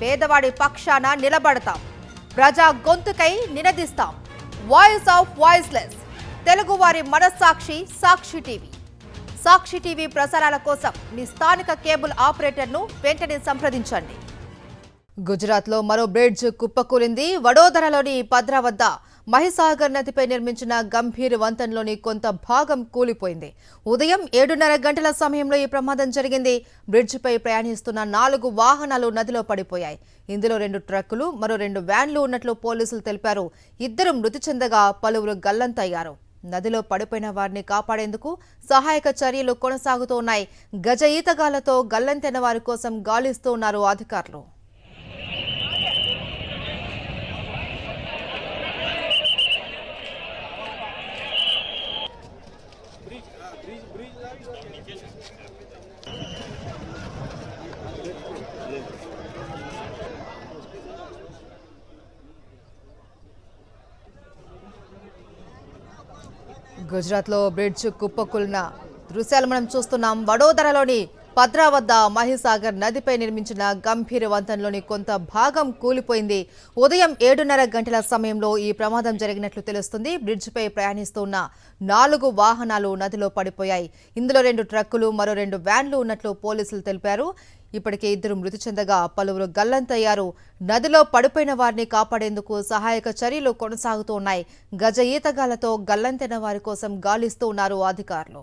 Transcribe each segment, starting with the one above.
పేదవాడి పక్షాన నిలబడతాం, ప్రజా గొంతుకై నినదిస్తాం. వాయిస్ ఆఫ్ వాయిస్లెస్, తెలుగువారి మనస్సాక్షి సాక్షి టీవీ. సాక్షి టీవీ ప్రసారాల కోసం మీ స్థానిక కేబుల్ ఆపరేటర్ను వెంటనే సంప్రదించండి. గుజరాత్లో మరో బ్రిడ్జ్ కుప్పకూలింది. వడోదరలోని పద్రా వద్ద మహిసాగర్ నదిపై నిర్మించిన గంభీర్ వంతెనలోని కొంత భాగం కూలిపోయింది. ఉదయం 7:30 గంటల సమయంలో ఈ ప్రమాదం జరిగింది. బ్రిడ్జిపై ప్రయాణిస్తున్న 4 వాహనాలు నదిలో పడిపోయాయి. ఇందులో 2 ట్రక్కులు, మరో 2 వ్యాన్లు ఉన్నట్లు పోలీసులు తెలిపారు. 2 మృతి చెందగా పలువురు గల్లంతయ్యారు. నదిలో పడిపోయిన వారిని కాపాడేందుకు సహాయక చర్యలు కొనసాగుతూ ఉన్నాయి. గజ ఈతగాళ్లతో గల్లంతైన వారి కోసం గాలిస్తూ ఉన్నారు అధికారులు. గుజరాత్లో బ్రిడ్జ్ కుప్పకూలిన దృశ్యాలు మనం చూస్తున్నాం. వడోదరలోని పద్రా వద్ద మహిసాగర్ నదిపై నిర్మించిన గంభీర్ వంతెనలోని కొంత భాగం కూలిపోయింది. ఉదయం 7:30 గంటల సమయంలో ఈ ప్రమాదం జరిగినట్లు తెలుస్తుంది. బ్రిడ్జిపై ప్రయాణిస్తున్న 4 వాహనాలు నదిలో పడిపోయాయి. ఇందులో 2 ట్రక్కులు, మరో 2 వ్యాన్లు ఉన్నట్లు పోలీసులు తెలిపారు. ఇప్పటికే 2 మృతి చెందగా పలువురు గల్లంతయ్యారు. నదిలో పడిపోయిన వారిని కాపాడేందుకు సహాయక చర్యలు కొనసాగుతూ ఉన్నాయి. గజ ఈతగాళ్లతో గల్లంతైన వారి కోసం గాలిస్తూ ఉన్నారు అధికారులు.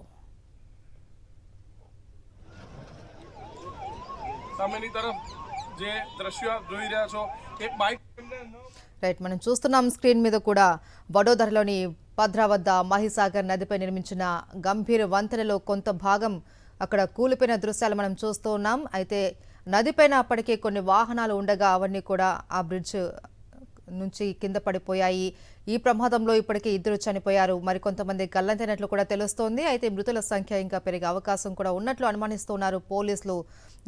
రైట్, మనం చూస్తున్నాం స్క్రీన్ మీద కూడా వడోదరలోని పద్రా వద్ద మహిసాగర్ నదిపై నిర్మించిన గంభీర్ వంతెనలో కొంత భాగం అక్కడ కూలిపోయిన దృశ్యాలు మనం చూస్తూ ఉన్నాం. అయితే నదిపైన అప్పటికే కొన్ని వాహనాలు ఉండగా అవన్నీ కూడా ఆ బ్రిడ్జ్ నుంచి కింద పడిపోయాయి. ఈ ప్రమాదంలో ఇప్పటికే 2 చనిపోయారు. మరికొంతమంది గల్లంతైనట్లు కూడా తెలుస్తోంది. అయితే మృతుల సంఖ్య ఇంకా పెరిగే అవకాశం కూడా ఉన్నట్లు అనుమానిస్తున్నారు పోలీసులు.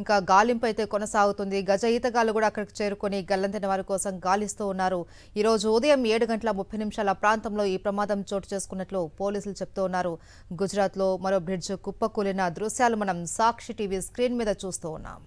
ఇంకా గాలింపు అయితే కొనసాగుతుంది. గజ ఈతగాళ్లు కూడా అక్కడికి చేరుకొని గల్లంతైన వారి కోసం గాలిస్తూ ఉన్నారు. ఈరోజు ఉదయం 7:30 ప్రాంతంలో ఈ ప్రమాదం చోటు చేసుకున్నట్లు పోలీసులు చెప్తూ ఉన్నారు. గుజరాత్లో మరో బ్రిడ్జ్ కుప్పకూలిన దృశ్యాలు మనం సాక్షి టీవీ స్క్రీన్ మీద చూస్తూ ఉన్నాం.